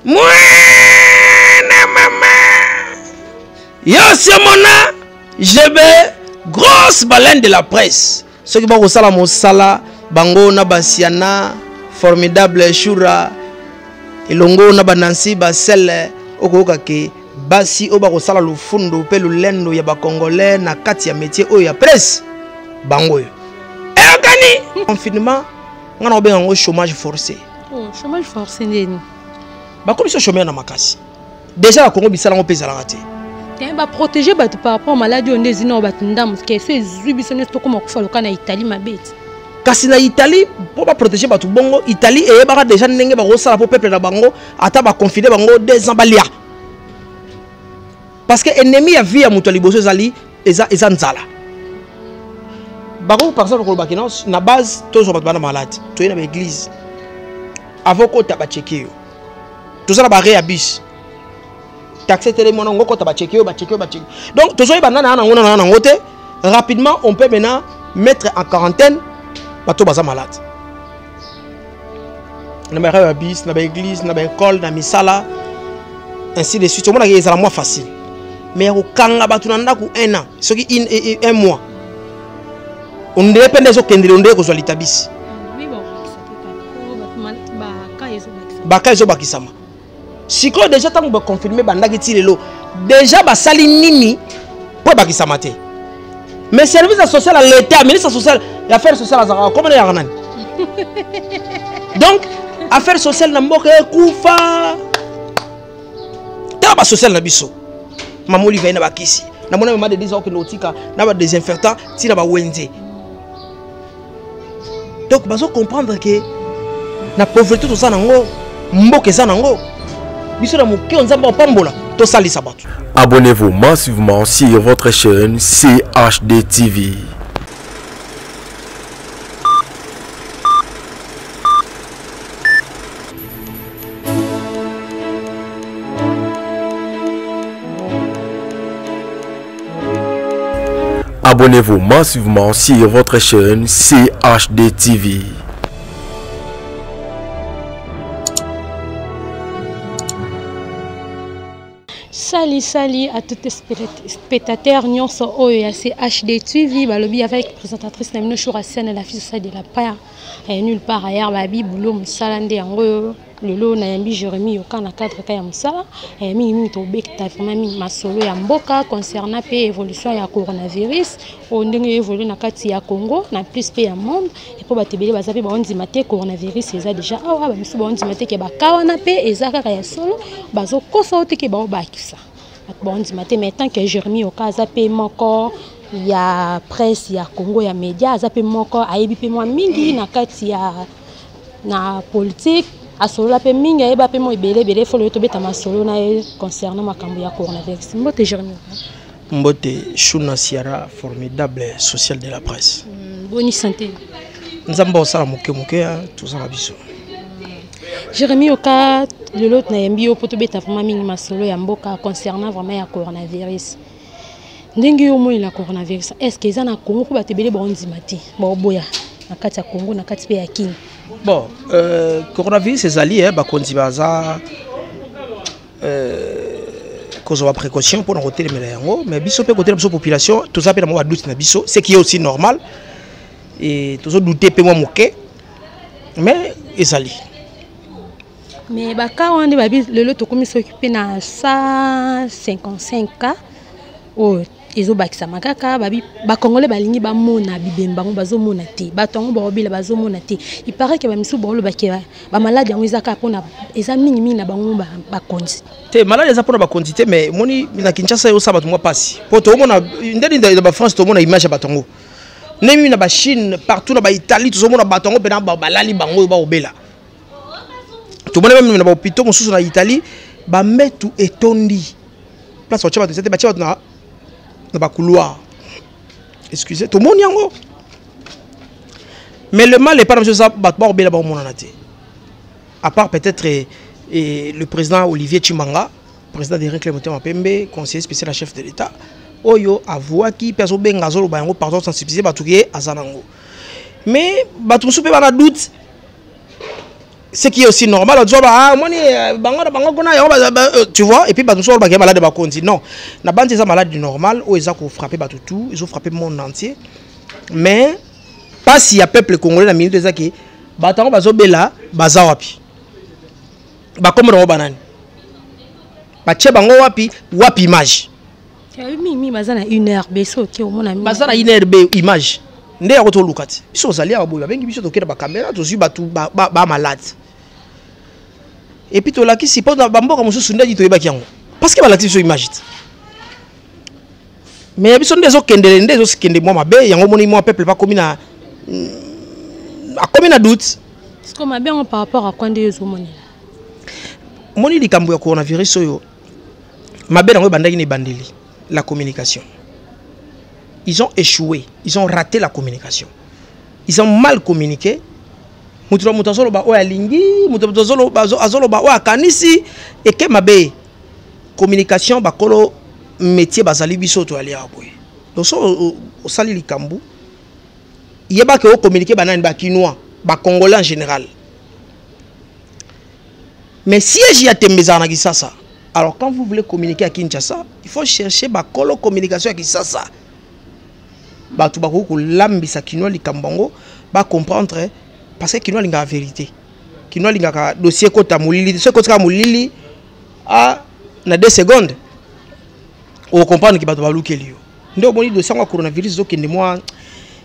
Moi, maman. Yo, c'est mona. Je vais grosse baleine de la presse. Ceux qui vont au salam au sala, bango na basiana, formidable shura, ilongo na banansi basel, okokake, basi oba au sala le fundo, pe le lendo ya ba congolais na kati ya métier o ya presse, bango yo. Et organi confinement, on a bien un chômage forcé. Oh, chômage forcé nini? Ba commission chômeur na makasi. Déjà la Congo bisala on pesa la raté. Ba protéger par rapport à maladie on des ino batundam que c'est zubisone to comme ko faloka na Italie ma bête. Kasi na Italie pour pas protéger batu bongo Italie et ba déjà ndenge ba rosala pour peuple na bango ata ba confiner bango des embalia. Parce que ennemi ya vie ya muto liboso zali eza nzala. Bako par exemple ko bakina na base to so batu na malade to na église. Avant ko ta ba checker yo. To ça ba réabis. Donc, rapidement, on peut maintenant mettre en quarantaine les malades. Dans l'église, dans l'école, dans misala, ainsi de suite. C'est moins facile. Mais au Kanga, un an, ce qui est un mois. On dépend des autres qui ont l'établis. Baka iso bakisama. Si quoi déjà tant que confirmer bandagiti lelo déjà basali nini pour bakisama te. Mais service social à l'état, ministre social et affaires sociales à comment ya nani. Donc affaires sociales na mboka kufa. Taba social na biso. Mamoli va na bakisi. Na mona mama de 10 ans que notika na ba désinfectant ti na ba wenze. Donc bazo comprendre que na pauvreté tout ça nango mboka ça nango. Abonnez-vous massivement sur votre chaîne CHD TV. Abonnez-vous massivement sur votre chaîne CHD TV. Salut à tous les spectateurs, nous sommes au HD TV, balobi avec présentatrice Namino Chourassiane, la fille de la paire, et nulle part ailleurs, babi boulot musalande yango lelo na yambi Jérémy yoka na cadre ka ya musala, et mingi to bekta vraiment mingi masolo ya mboka concernant pe évolution ya coronavirus, on ndenge évolue na kati ya Congo, na plus pe ya monde, et pour batebele bazapi ba onzi maté coronavirus eza déjà awa ba misu ba onzi maté ke ba kawana pe ezaka ka ya solo, bazo kosa ote ke ba obakisa. Bon, mais tant que Jérémy au cas zappé mon corps, il y a presse, il y a Congo, il y a médias, zappé mon corps, aïbi moi mingi na kati ya na politique, à solo la pe mingi, aïba pe moi belé, faut le tomber ta ma solo na concernant ma cambo ya coronavirus. Mbote Jérémy. Mbote Shuna Siara, formidable social de la presse. Bonne santé. Nous avons ça moke tout ça biso. Jérémy Oka, le lot na yambio poto beta vraiment mingi masolo ya mboka concernant vraiment ya coronavirus. Ndenge yo mo la coronavirus, est-ce que eza na Congo ko batebele ba ondimati, ba boya na kati ya Congo na kati pe ya Kini. Bon, coronavirus ezali ba kondibaza cause de précaution pour noter les yango, mais biso pe côté de la population, tout ça pe na mo doute na biso, ce qui est aussi normal et tout ça douter pe mo moke. Mais ezali mais baka wande babi lelo to komi s'occuper na 155 cas oh ezo bakisa makaka babi ba congolais balingi ba mona bibemba ngo bazo mona te batongo ba obila bazo mona te il paraît que ba misu bolo bakeba ba malade yango ezaka pona eza mingi na bango ba konzi te malade eza pona ba konzi te mais moni na Kinshasa yo saba tumwa pasi po to mona ndeni de ba France to mona image ya batongo nemi na ba Chine partout na ba Italie to mona batongo pe na ba balali bango ba obela. Tout le monde même dans l'hôpital, en Italie, bah mettre tout étondi. Place où tu vas te c'était bâti dans le couloir. Excusez, tout le monde y a. Mais le mal n'est pas dans ce bah pas obéir là-bas au monde en athée. À part peut-être le président Olivier Chimanga, président des Clémentin Mapembe, conseiller spécial à chef de l'État. Oyo avoua qui personne bengazolo bah yango pardon sensibiliser bah tout qui est azanango. Mais bah tout soupe bah na doute. ce qui est aussi normal, tu vois, et puis ils sont malades de Bakonzi. Non, la bande est malade normale, où ils ont frappé tout, ils ont frappé le monde entier. Mais, pas s'il y a peuple congolais dans la minute de Zaki, Batango Bazobela, Bazawapi. Bakomo dans Banane. Bache Bango Wapi, Wapi image. Mimi, Bazana une heure, Besso, qui au moins Bazana une heure, image. Ndé ya koto lukati. Ils sont allés à Boya, bengi biso toke na ba caméra, tozu ba malade. Et puis tolaki si pas na bamboka mususu ndé to yebaki yango. Parce que balati so image. Mais biso ndezo kendele ndezo sikende moi mabe, yango moni moi peuple pas commis na a commis na doute. Est-ce qu'on m'a bien par rapport à quand des homonies? Moni likambo ya coronavirus oyo. Mabe na bandaki ni bandeli la communication. Ils ont échoué, ils ont raté la communication. Ils ont mal communiqué. Mutazolo ba oya lingi, mutazolo ba oya kanisi et que mabe communication ba kolo métier bazali biso to ali aboye. Donc so au sali likambu, yeba ke o communiquer banane ba kinois, ba congolais en général. Mais si j'y a tembeza na Kisasa, alors quand vous voulez communiquer à Kinshasa, il faut chercher ba kolo communication à Kisasa. Batu bako ko lambisa kinois likambango ba comprendre parce que kinois linga vérité. Kinois linga ka dossier kota mulili, ce kota mulili a na 2 secondes. On comprendre que batu ba luke liyo. Ndo boni dossier ngwa coronavirus zo kende moi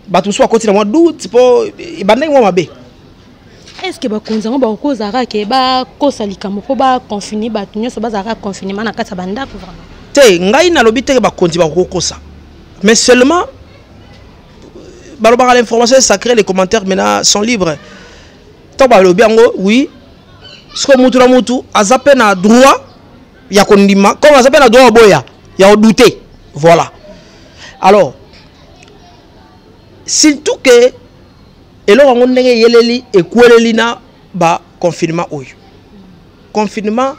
batu so akoti na moi doute po ibandai moi mabe. Est-ce que bakonzango ba kozara ke ba kosalika moko ba confiner batu nyoso bazara confinement na kata banda ko vraiment. Te ngai na lobi te ba konti ba kokosa. Mais seulement l'information est sacrée, les commentaires maintenant sont libres. Oui, ce que Moutoura Moutou a zappé na droit, il y a condiment. Comme a zappé na droit, il y a douté. Voilà. Alors, surtout que, et là, on a yeleli et koueleli na ba confinement oyo. Confinement,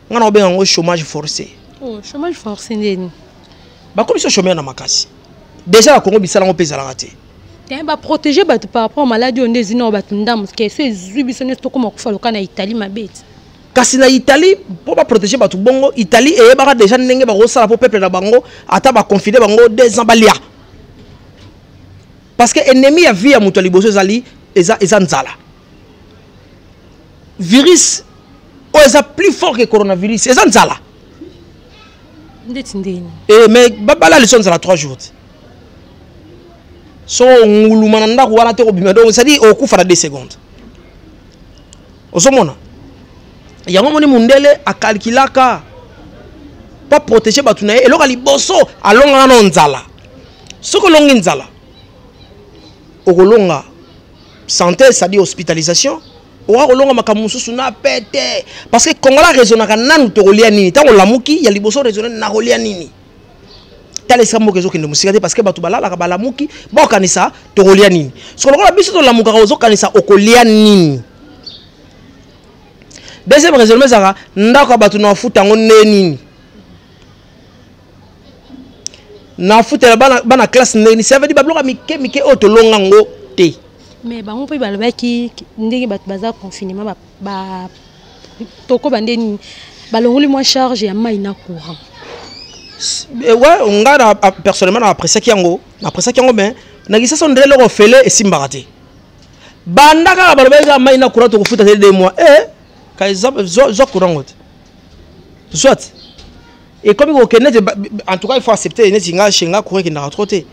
on a bien un chômage forcé. Oh, chômage forcé, n'est-ce pas? Comme ça, chômage na makasi. Déjà, la Congo bisala on peut la rater. Ba protéger par rapport aux maladies on est zino batundam que c'est zubisonné to comme ko na Italie ma bête. Kasi na Italie pour pas protéger batu bongo Italie et ba déjà ndenge ba rosala pour peuple na bango ata ba confiner bango des embalia. Parce que ennemi a vu ya muto liboso zali eza nzala. Virus o eza plus fort que coronavirus eza nzala. Ndetindeni. Mais bala leçon nzala 3 jours. So ngulumananda ko wana te ko bima donc ça dit au coup fera 2 secondes. Osomona. Yango moni mundele a calculaka pas protéger batu na eloko liboso alonga na nzala. Soko longi nzala. Okolonga santé ça dit hospitalisation. Owa kolonga makamususu na pete parce que Kongola raisonnaka nanu to kolia nini tango lamuki ya liboso raisonner na kolia nini. Tale sambo kezo kende musika parce que batu balala ka balamuki ba kanisa to kolia nini so ko biso to lamuka ko kanisa okolia nini. Deuxième raisonnement ça ndako batu na futa ngo nini na futa bana classe nini ça veut dire babloka mike otolonga ngo te. Mais bango pe balobaki ndenge batu baza confinement ba toko bandeni balongoli moins charge ya mai na courant. Ouais, on a personnellement après ça qui yango mais na gisa son ndele ko fele et simbaraté. Banda ka balobeza mai na courant to ko futa 2 mois ka zo courant ngote. Soit et comme ko kenete en tout cas il faut accepter net singa chenga courant qui na troté.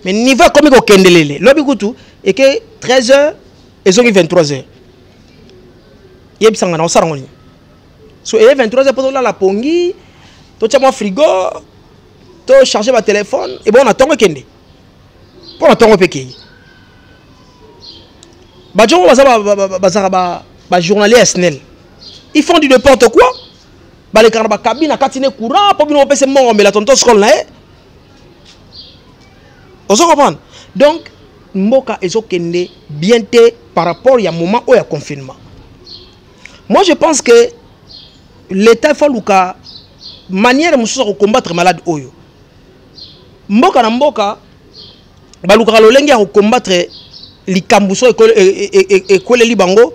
Mais niveau comme ko kendelele lobi kutu et que 13h et 23h. Yebisanga na osarangoni. So et 23h pour la pongi to tchama frigo to charger ma téléphone et bon on attend kende pour attendre peki ba jongo ba journalier SNEL ils font du n'importe quoi ba les caraba cabine katine courant pour bino pese mongo mais la tonton scroll là on se comprend donc mboka ezo kende bien té par rapport ya moment où il y a confinement. Moi je pense que l'état faut luka manière de combattre malade oyo. Mboka na mboka baluka lolenge ya combattre likambuso et libango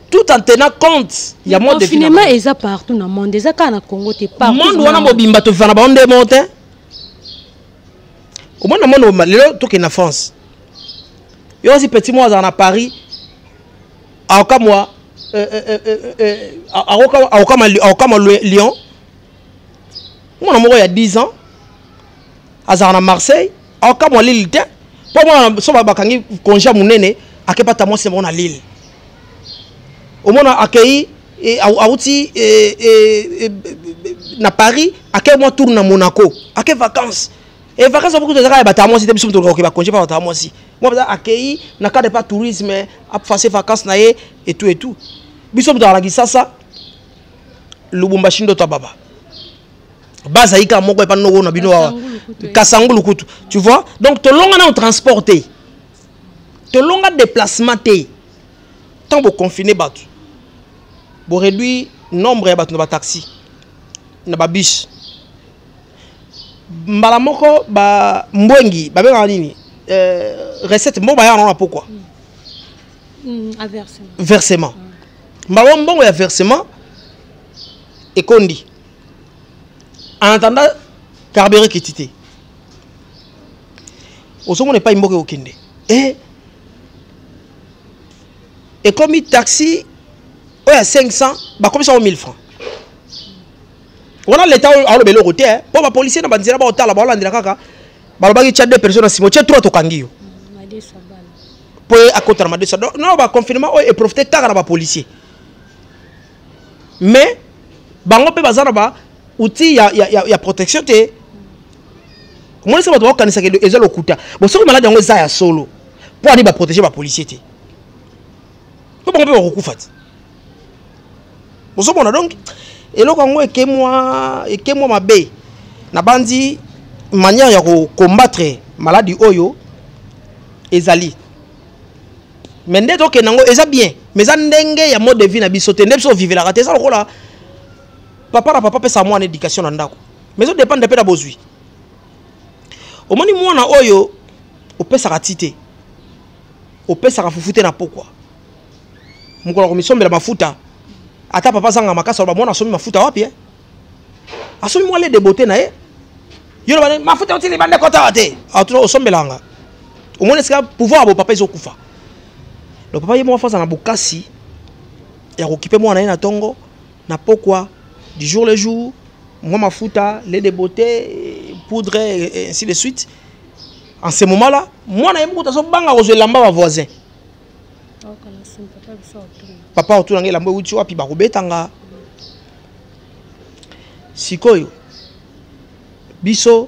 tout en tenant compte il y a mode de vie confinement est partout dans le monde déjà quand na Congo te partout monde wana mobimba to fana ba onde monte au moins na monde lelo to ke na France yo aussi petit moi à Paris à Okamwa à Okamwa Lyon moi na moko il y a 10 ans à Marseille à Okamwa Lille pour moi so ba bakangi konja munene akepata moi c'est mon à Lille au moins accueilli et outi na Paris accueille moi tourne na Monaco accueille vacances et vacances beaucoup de gens bata moi c'était biso to ko ba congé pas bata moi aussi moi accueilli na cadre pas tourisme à passer vacances na et tout biso to la gisasa Lubumbashi ndo to baba baza ika moko pa no na bino kasangulu kutu tu vois donc to longa na transporter to longa déplacement té tant pour confiner batu pour réduire nombre de taxi na ba bus mbala moko ba mbwengi ba benga nini recette mbo ba ya na pourquoi versement mbala mbongo ya versement et kondi en attendant carburant qui tité au son on n'est pas imboké au kende et comme il taxi il y a 500 bah comme ça au 1000 francs on a l'état à le côté pour la police na banzira ba otala ba landira kaka ba bagi tcha 2 personnes à simo tcha 3 to kangio pour à côté na 200 non ba confinement et profiter kaka na ba policier mais bango pe bazana ba outil ya protection te moi ça va doit kanisa ke ezalo kuta bon so malade yango za ya solo pour aller ba protéger ba policier te ko bango pe ba kokufa te bon so bona donc et là quand et que moi mabe na bandi manière ya combattre maladie oyo ezali mais ndeto ke nango eza bien mais ça ndenge ya mode de vie na biso te ndepso vivre la raté ça lokola papa pesa moi en éducation na ndako mais ça dépend de pe da bozui au moni mwana oyo opesa ratité opesa rafufute na pourquoi mukolo ko misombela mafuta ata papa sanga makasa ba mwana somi mafuta wapi asomi moi les de beauté na yo ba mafuta otili bande kota wate atuno osombelanga au moins est-ce que pouvoir abo papa ezokufa le papa yemo fa na bokasi ya kokipe mwana na tongo na pourquoi du jour le jour moi mafuta les de beauté poudre et ainsi de suite en ce moment là moi na yemo so banga ko lamba ba voisin papa autour ngela mbo uti wapi ba kobetanga sikoyo biso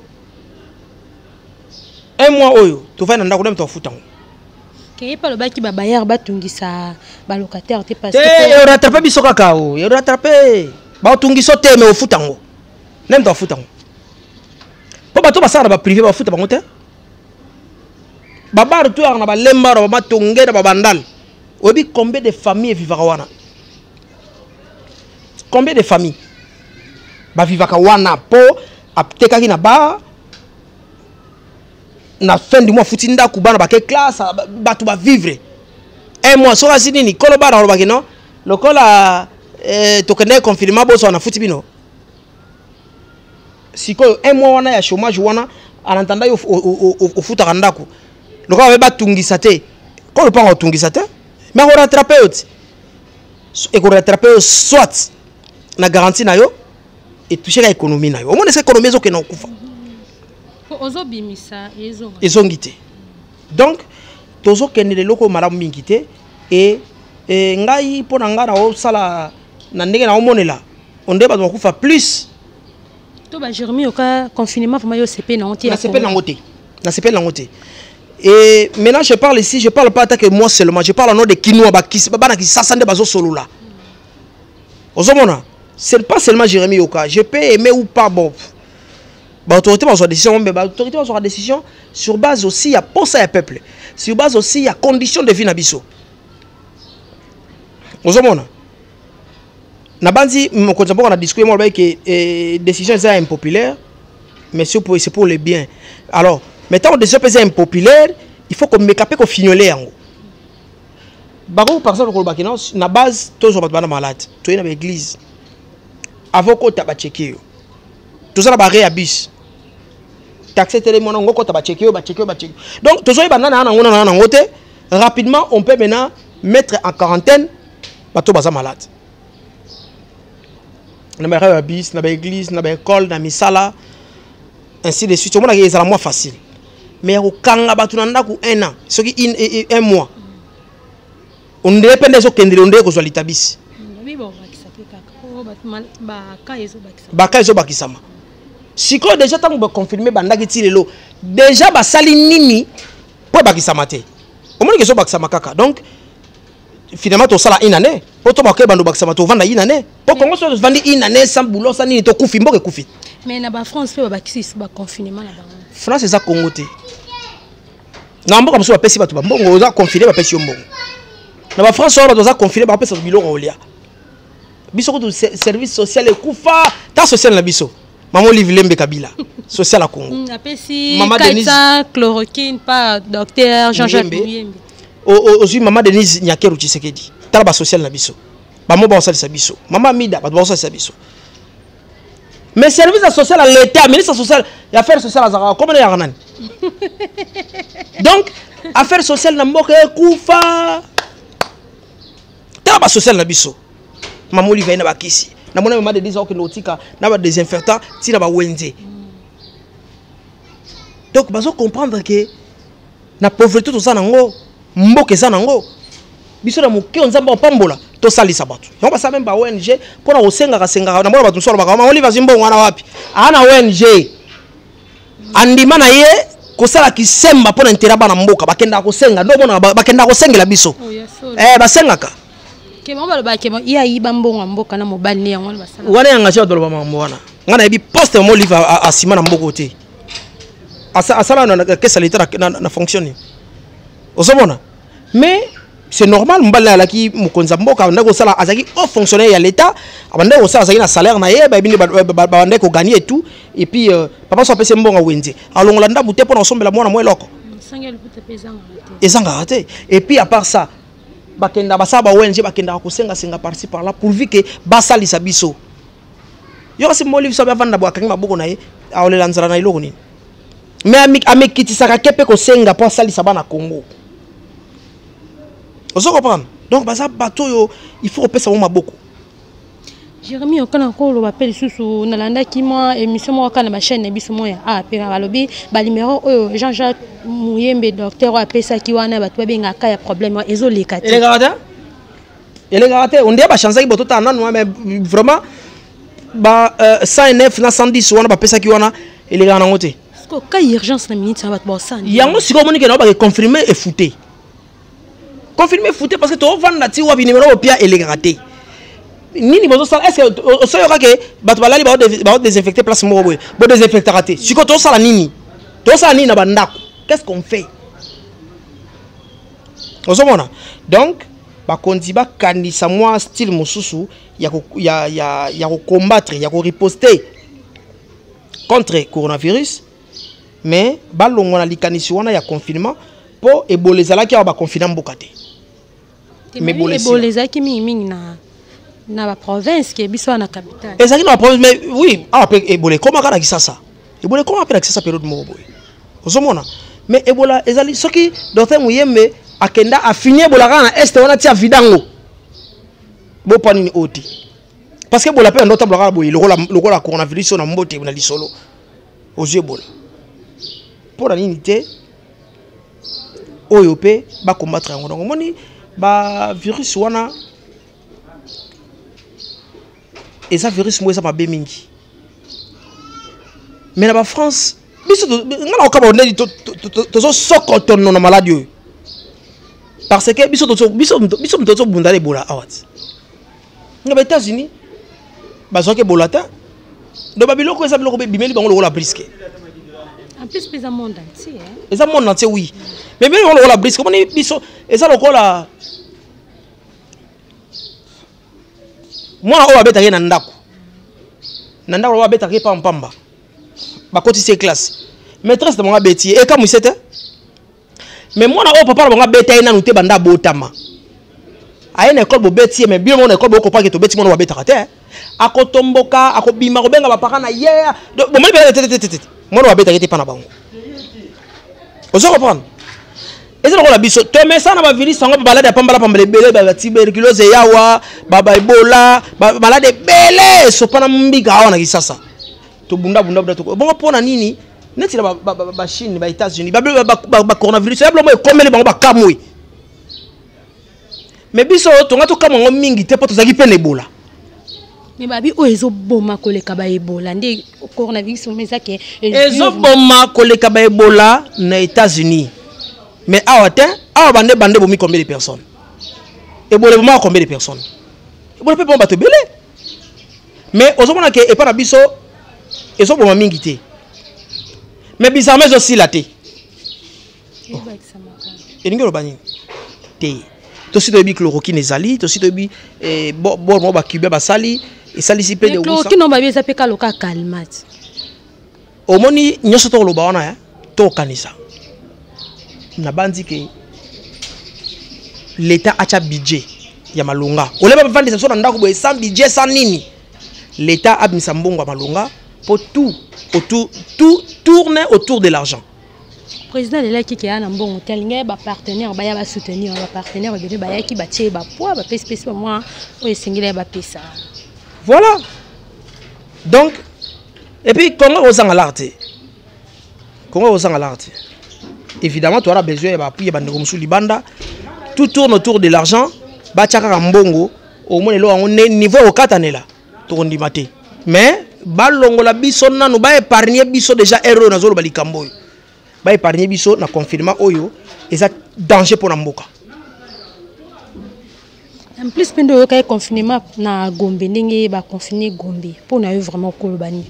un mois oyo to va na ndako dem to futango ke pa lo baki ba bayar batungisa ba locataire te parce que rattraper biso kaka o yo rattraper ba tungiso te me ofutango nem to futango po ba to basara ba privé ba futa bango te ba bar to na ba lemba ba matongera ba bandal obi combien de familles vivaka wana combien de familles ba vivaka wana po aptekaki na ba na fin du mois futinda kubana ba ke classe ba to ba vivre un mois so asini ni kolo bara ba ke non lokola to kende confirmer bo so na futi bino siko un mois wana ya chômage wana en entendant au futa kandako lokola ba tungisa te ko le pas tungisa te mais on rattrape et qu'on rattrape soit na garantie na yo et toucher l'économie na yo au moins cette économie zo ke na kufa ozo bimisa ezongité donc tozo kende de loko malamu mingité et ngai pona ngara o sala na ndenge na omonela onde ba kufa plus to ba Jérémie au cas confinement vraiment yo CP na onti na CP na ngote. Et maintenant je parle ici, je parle pas que moi seulement, je parle au nom de Kinoa bana ki sasande bazo solo là. Ozomona, c'est pas seulement Jérémie Yoka, je peux aimer ou pas bon. Ba autorité va sur décision, mais ba autorité va sur décision sur base aussi il y a pour ça peuple. Sur base aussi il y a conditions de vie na biso. Ozomona. Na bandi mon konza on a discuté moi que décision est impopulaire mais c'est pour le bien. Alors maintenant, on décide impopulaire, il faut qu'on me capte qu'on fignole yango. Bako par exemple ko bakina na base to so batana malade to ina ba église avant ko ta ba checker tout ça na ba réabus taxer télé mon ngoko ta ba checker donc to so ba na ngona na ngote rapidement on peut maintenant mettre en quarantaine bato baza malade na ba réabus na ba église na ba école na misala ainsi de suite. On a c'est la moins facile. Mais au kanga batu na ndaku 1 an, ce qui 1 mois. On dépend des autres qui ont ko litabisi. Oui bon, baka ezo bakisama. Siko déjà tant que confirmer bandaki ti lelo. Déjà ba sali nini pour bakisama te. Au moins que so bakisama kaka. Donc finalement to sala une année. Pour to bakay bando bakisama to vanda une année. Pour Congo so vandi une année sans boulot sans nini to kufi mboke kufi. Mais na ba France pe ba kisi ba confinement na ba. France eza Congo te. Na mboka muso ba pesi batu ba mbongo oza confiné ba pesi mbongo. Na ba France ba oza confiné ba pesi biloko olia. Biso ko service social e kufa ta social na biso. Maman Olive Lembe Kabila social à Congo. Apesi Maman Denise chloroquine pas docteur Jean-Jacques Muyembe. Ozui Maman Denise Nyakeru Tshisekedi. Tala ba social na biso. Ba mo ba osali sa biso. Maman Mida ba osali sa biso. Mais service social à l'État, ministre social, affaires sociales à Zara, comment il y a un donc, affaires sociales na mboka kufa. Tala ba social na biso. Maman Olive na ba kisi. Na mona Maman Denise que notika na ba désinfectant, ti na ba wenze. Donc bazo comprendre que na pauvreté tout ça nango, mboka ça nango. Biso na moke onzamba opambola to salisa batu. Yamba sa même ba ONG pona osenga na mona batu solo baka Maman Olive zimbongo wana wapi? Ana ONG. Andima na ye ko sala kisemba pona intera bana mboka bakenda ko senga ndo bona bakenda ko sengela biso. Basengaka. Ke mama ba ke iya iba mbongo mboka na mobali ne yango basala. Wana yanga cha dolo ba mambo wana. Ngana ebi poste Maman Olive a sima na mboko te. Asala na kesa litera na fonctionner. Osomona. Mais c'est normal mbala la ki mukonza mboka ndako sala azaki au fonctionnaire ya l'état abanda ko sala azaki na salaire na ye ba bindi ba ndeko gagner et tout et puis papa so pese mbonga wenze alongola ndabu te pona osombela mwana mweloko sangel puta pezanga ezanga raté et puis à part ça bakenda basaba ONG bakenda ko senga par-ci par-là pourvu que basali sa biso yo si Olive so ba vanda bo akangi maboko na ye aolela nzara na iloko nini mais amikitisaka kepe ko senga po sali sa bana Congo. Vous comprenez? Donc, il faut repasser à beaucoup. Jérémy, on a encore l'appel sous Nalanda qui m'a émission moi quand ma chaîne est moi ah puis balobi ba numéro Jean-Jacques Muyembe docteur appel ça qui wana batwa benga ka ya problème ezole kati. Et les gars, on dit ba chance ki boto ta nan mais vraiment ba 109 na 110 wana ba pesa ki wana et les gars na ngote. Parce que ka urgence na minute ça va ba ça. Yango siko moni ke na ba confirmer et fouté. Confirmer fouté parce que tu vas vendre ti wabi numéro au pia et les raté. Nini bozo sala est-ce que so yoka ke bato balali ba désinfecter place mo boy. Bo désinfecter raté. Siko to sala nini? To sala nini na bandako? Qu'est-ce qu'on fait? Osomona. Donc ba kondi ba kanisa moi style mosusu ya combattre, ya ko riposter contre coronavirus mais ba longo na likanisi wana ya confinement pour Ebola zalaki ba confinement mbokate. Mais Ebola zaki mingi na ba province qui biso na capitale. Ezaki na province mais oui, après Ebola comment kana kisasa. Ebola comment après kisasa période mo boy. Osomona. Mais Ebola ezali soki docteur Muyembe akenda a fini Ebola kana est wana tia vidango. Bo pani ni oti. Parce que Ebola pe ndota bloka boy lokola coronavirus na mbote na lisolo. Ozu Ebola. Pour la unité oyope ba combattre yango donc moni ba virus wana eza virus mo eza mabe mingi mais na ba France biso ngala okaba oneli to soko tono na maladie parce que biso to bundale Ebola awat ngaba États-Unis ba zoke Ebola ta do ba biloko eza biloko bimeli bango lokola brisque. En plus, c'est un monde entier. C'est un monde entier, oui. Mais bien, on la brise. Comment on dit ça? Et ça, on la. Moi, on va bêter Nandako. Nandako, on va bêter Pamba. Ma côté, c'est classe. Maîtresse de mon bêtier. Et comme vous savez, mais moi, on va pas bêter Nanoute Banda Botama. a une école bobeti mais bien mon école boko pas que to beti mon wa beta kate akotomboka akobima kobenga ba parents na hier bon moi mon wa beta kete pa na bango ozo comprendre et c'est la biso to mais ça na ba virus sango balade ya pambala pambale belé ba tuberculose yawa ba ebola ba malade belé so pana mbika wana kisasa to bunda to bon pona nini neti na ba Chine ba États-Unis ba coronavirus ya blo mo ekomeli bango ba kamwe mais biso tonga to kamongo mingi te po tozaki pe na ebola mais babi o ezo boma koleka ba ebola ndi coronavirus mezake ezo boma koleka ba ebola na États-Unis mais awa bande bomi combien de personnes ebola boma combien de personnes ebola pe bomba to belé mais ozomona ke e para biso ezo boma mingi te mais bizarrement aussi la te et ngelo bani te to si to bi chloroquine ezali to si to bi bon mo ba kibia ba sali et sali si pe de usa chloroquine no ba bi za pe kaloka calmate omoni nyoso to loba wana to kanisa na bandi ke l'état acha budget ya malunga oleba bavandisa so na ndako boye sans budget sans nini l'état a mis mbongo malunga pour tout tourner autour de l'argent président de la qui a un bon hôtel ngai ba partenaire ba ya ba soutenir ba partenaire de ba ya ki ba tie ba poids ba pespèce moi o esingile ba pesa voilà donc et puis comment aux l'art évidemment tu auras besoin ba puis ba ndeko libanda tout tourne autour de l'argent ba tiaka mbongo au moins lo niveau au katanela to ndimate mais balongola biso nanu ba épargner biso déjà erreur na zolo balikambo ba épargner biso na confirmation oyo eza danger pour mboka en plus pendo yo kay confinement na Gombe ndenge ba confiner Gombe pour na yo vraiment kolobani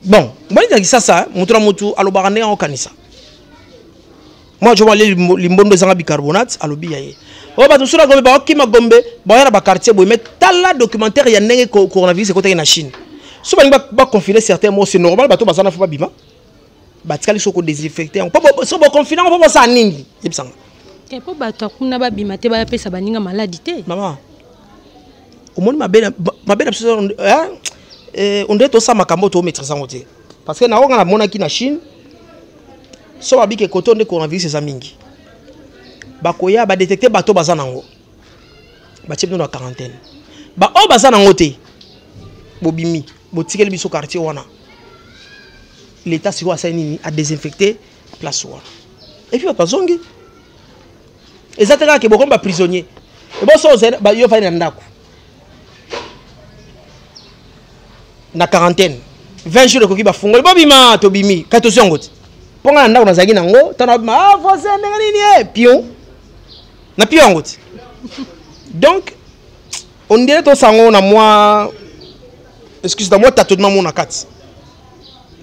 bon bani ta kisasa mutu na mutu alobaka ndenge okanisa moi je vois les limbondo zanga bicarbonate alobi yaye o ba tusura Gombe ba okima Gombe ba yana ba quartier boy mais tala documentaire ya ndenge coronavirus côté na Chine so ba confiner certains mots c'est normal ba to bazana fa ba bima batikali soko désinfecter so bo confinement po bo sa nini yebisanga ke po ba to kuna ba bima te ba pesa baninga maladie te mama omoni mabena biso on doit to sa makambo to maîtriser ngote parce que na onga na monaki na Chine so ba bike koto de coronavirus eza mingi bakoya ba détecter bato bazana ngo ba tshepno na quarantaine ba o bazana ngote bobimi botikeli biso quartier wana l'état sur a désinfecté place wana et puis bazongi ezataka ke bokomba prisonnier et bon so ba yo fa na ndako na quarantaine 20 jours ko ki ba fungoli bobima to bimi kato songote ponga na ndako na zagi nango tana ma voisin ndenge nini pion na pion ngote donc on dirait to sango na moi excuse moi tâtonnement mon akati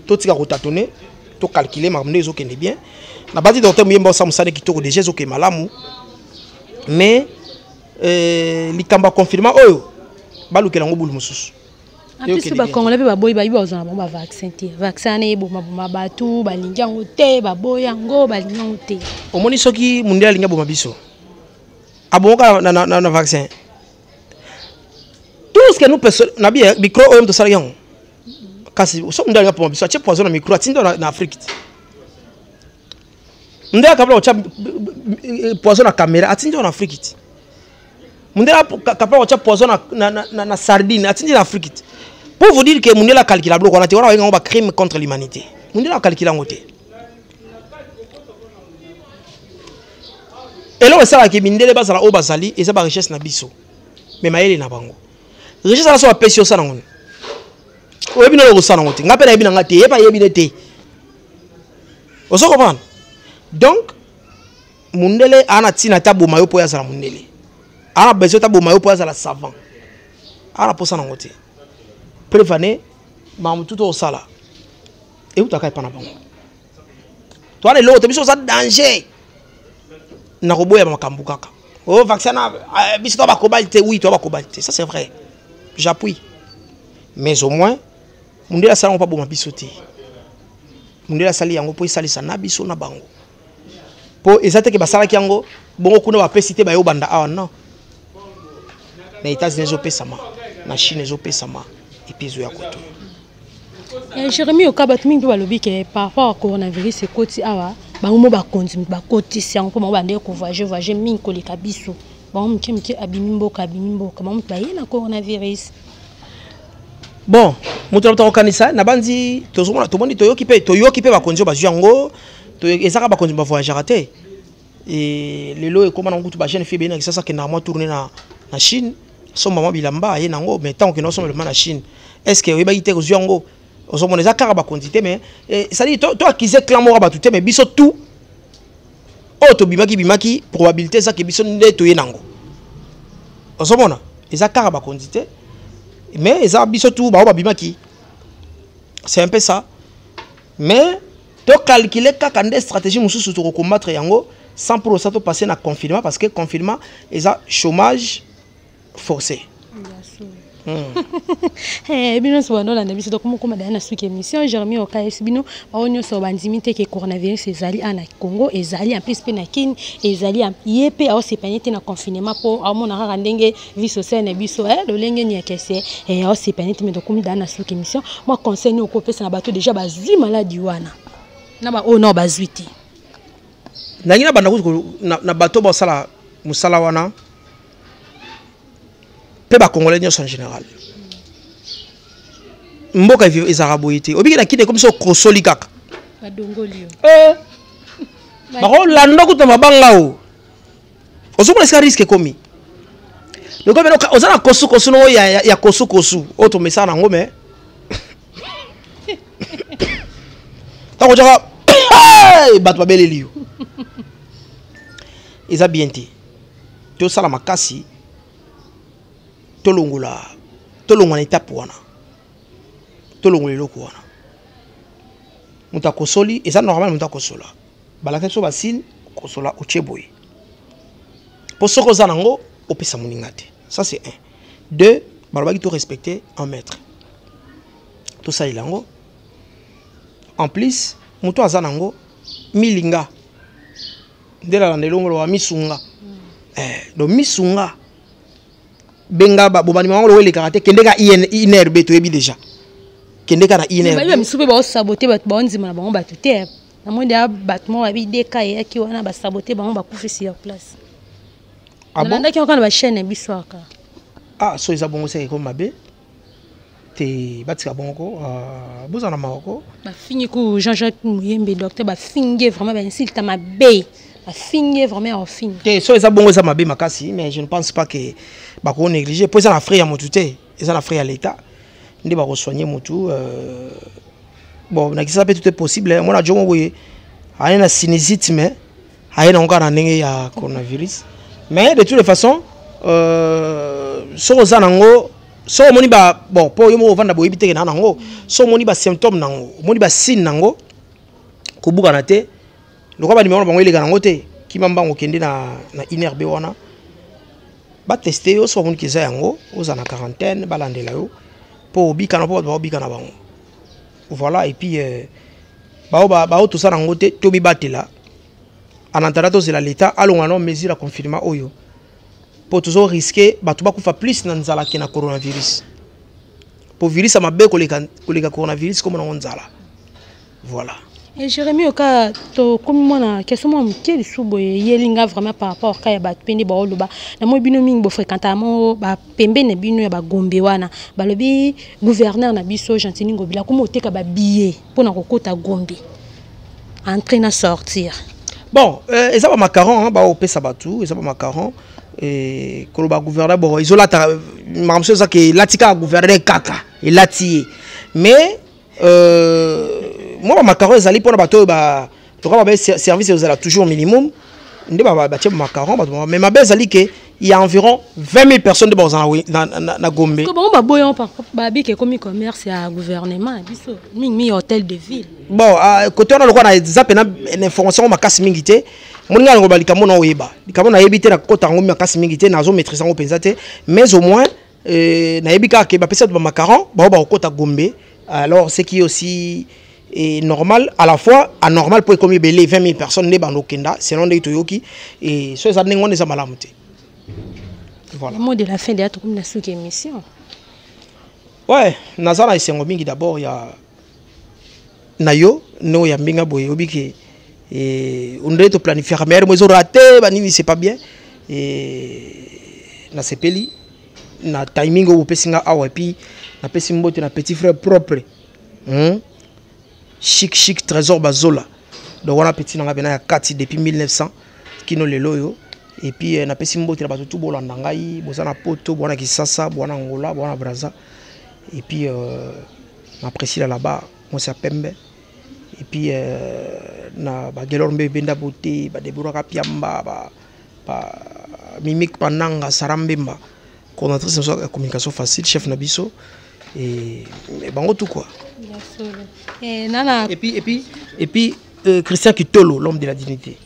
tout tika ko tâtonner to calculer ma mnezo kende bien na bati docteur muyemba sa musane kitoko déjà zo ke malamu mais likamba confirma oyo balukela ngo bulu mususu en plus ba congolais ba boy ba iba ozana ba vaccin te vaccin ne bo mabuma batu balinga ngote ba boya ngo balinga ngote omoni soki mundia linga bo mabiso aboka na vaccin tout ce que nous personne na bien micro oyo to sarion kasi so mundia linga po mabiso ache poison na micro atindo na Afrique mundia kabla ocha poison na caméra atindo na Afrique mundia kabla ocha poison na sardine atindo na Afrique. Pour vous dire que Moundela a calculé on a un crime contre l'humanité. Moundela a calculé en côté. Et là, on sait que Mindele Bazala au Bazali et ça va richesse na biso. Mais maël na bango. Richesse na so a pêché au sanangon. Ou bien le sanangon. N'a pas bien ngate, et pas yébinete. On se comprend. Donc, Moundele a tina tabo mayo pour yasala Moundele. A besoin tabo mayo pour yasala savant. A la pour sanangon. Prévané, maman tout au sala. Et où tu as pas na bango. Toi les l'autre, biso ça danger. Na robo ya makambu kaka. Oh vaccin na biso to ba kobalite, oui, to ba kobalite. Ça c'est vrai. J'appuie. Mais au moins munde la sala on pas bon biso te. Munde la sali yango po sali sana biso na bango. po ezate ke basala kiango bongo kuna ba pesité ba yo banda ah non na États-Unis zo pesama na Chine zo pesama epizo ya koto Jérémy Okabat mingi balobi ke par rapport au coronavirus et koti awa bango ba continue ba koti si encore ba bande ko voyager mingi ko leka biso bango mke abimimboka bango ba yena coronavirus. Bon, mutu na kanisa na bandi tozomona tomoni toyoki pe ba konjo ba jango to ezaka ba konjo ba voyager raté et lelo e koma na ngutu ba jeune fille bena kisasa ke na moi tourner na Chine so maman bilamba ye nango mais tant que nous sommes le na Chine est-ce que we ba ite ko jango ozomona ezaka ba quantité mais ça dit toi qui c'est clamor ba tout mais biso tout auto bimaki probabilité ça que biso ndeto ye nango ozomona ezaka ba quantité mais ça biso tout ba bimaki c'est un peu ça mais to calculer kaka des stratégies mususu to combattre yango sans pour ça to passer na confinement parce que confinement eza chômage forcé. Eh bino so banola na biso to kuma dana suki émission Jérémy Okaes bino onyo so bandimite ke coronavirus ezali ana Congo ezali en plus pe na Kin ezali yepe au sepanite na confinement po amona rara ndenge vie sociale na biso lolenge ni akese au sepanite me to kuma dana suki émission moi conseil ni okopesa na bato déjà bazui maladie wana na ba o no bazuiti nangina banda na bato ba sala musala wana ba congolais en général mboka ezara boyité obiki na kide comme ça krosoli kaka badongolio bako landa kuta mabanga o ozomona ska risque komi donc comme ozana kosu no ya kosu auto message nango mais tako jaka bat babelelio eza bien te to sala makasi tolongola na étape wana tolongola loko wana muta kosoli eza normal muta kosola balaka so basine kosola ocheboy pour ce que zanango opesa moningate ça c'est 1 2 balobaki to respecter un maître to sailango en plus muto azanango milinga ndela la ndelongolo wa misunga do misunga benga bobani mangolo wele karate kendeka INRB to yebi déjà kendeka na INRB ba misube ba saboter bat ba onzima na bango batute na monde batmo ba bideka yaki wana ba saboter bango ba kufi sur place nanda ki okana ba chaîne biswaka so isa bongo c'est comme mabe te batika bongo bozana mako ba fini ku Jean-Jacques Muyembe docteur ba finge vraiment ba insulte mabe a fini vraiment en fin. So ça bon ça m'a bien makasi mais je ne pense pas que ba ko négliger pour ça la frère ya motuté et ça la frère à l'état ndi ba ko soigner motu bon na kisa peut tout est possible moi na jongo boye a na sinusite mais a na encore na ndenge ya coronavirus mais de toutes les façons so za nango so moni ba bon po yo mo vanda boye biteke na nango so moni ba symptômes nango moni ba signe nango ko buka na te le roi numéro bango ileka nango te kimamba kende na INRB wana ba tester yo so moni kiza yango oza na quarantaine balandela yo po bika na po ba bika na bango voilà et puis ba tout ça nango te to mi batela en attendant de l'état allons non mesure à confinement oyo pour toujours risquer ba tout ba kufa plus na nzala ke na coronavirus pour virus amabe koleka coronavirus comme na nzala voilà. Et Jérémy Oka to comme moi question moi quel soubo yelinga vraiment par rapport ka ya ba pende ba oloba na mo bino mingi bo fréquentement ba pembe na bino ya ba gombe wana ba lobi gouverneur na biso Gentini Ngobila comme oteka ba billet pour na kokota gombe entrer na sortir bon ça ba macaron ba opesa batu ça ba macaron et ko ba gouverneur bon isola ta mamso ça que latika gouverneur kaka et lati mais moi macaron ezali pour bato ba to ba service ezala toujours minimum ndé ba ba macaron mais ma bezali que il y a environ 20 000 personnes de na Gombe ko bon ba boyon ba bi ke comme commerce à gouvernement biso mingi hôtel de ville bon côté on a le quoi na zape na information makasi mingi te moninga ngo balika mona oyeba likamo na yebite na kota ngo makasi mingi te nazo maîtriser ngo penza te mais au moins na yebika ke ba pesa de macaron ba okota Gombe alors ce qui est aussi et normal à la fois anormal pour comme belé 20 000 personnes ne banokenda selon des toyoki et ce ça n'engon des amalamuté. Voilà. Le mot de la fin de la émission. Ouais, nazana isengo mingi d'abord ya nayo no ya mbinga boye obiki et on doit planifier mais moi ils ont raté banini c'est pas bien et na sepeli na timing au pesinga awa puis na pesimbote na petit frère propre chic trésor bazola donc on a petit na bena ya kati depuis 1900 kino lelo yo et puis na pesimbote na bato tout bolanda ngai bozana poto bona kisasa bona ngola bona braza et puis m'apprécie là-bas moi c'est Pembe et puis na ba gelormbe benda beauté ba debora kapiamba ba mimique pananga sarambemba coordinatrice de communication facile chef nabiso et bango tout quoi et nana et puis Christian Kitolo l'homme de la dignité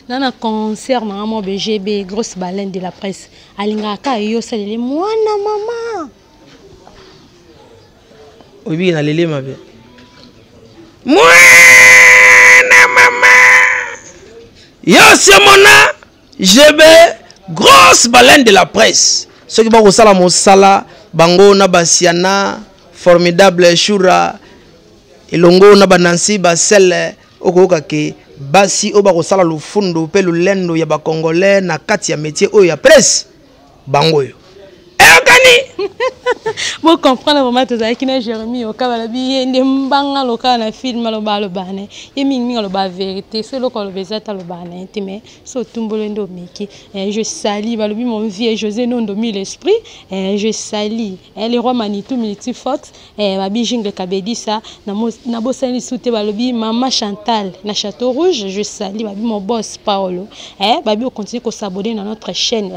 nana concert na mo BGB grosse baleine de la presse alingaka yo salele mwana mama oui na lele mabe mwana mama yo semona GB grosse baleine de la presse ceux qui vont sala mosala bango na basiana formidable shura elongo na banansi basel okoka ke basi o ba kosala lufundo pe lulendo ya ba congolais na kati ya métier o ya presse bango yo Vous comprenez vraiment tout ça qui n'a Jérémie au cas de bien des mbanga local na film le bal bané et ming le bal vérité c'est le col bezata le bané mais so tumbolo miki je salue balobi mon vieux José non domi l'esprit je salue les rois Manitou Militi Fox babi jingle kabedi ça na bosani souté balobi maman Chantal na Château Rouge je salue babi mon boss Paolo babi on continue ko s'abonner dans notre chaîne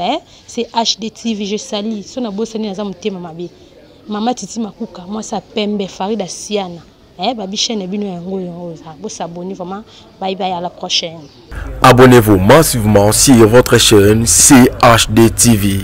c'est HDTV je salue so na bosani na zamutema mabi Mama Titi Makuka, moi ça Pembe Farida Siana. Babi chaîne bino yango yango ça. Vous s'abonnez vraiment. Bye bye à la prochaine. Abonnez-vous massivement sur votre chaîne CHD TV.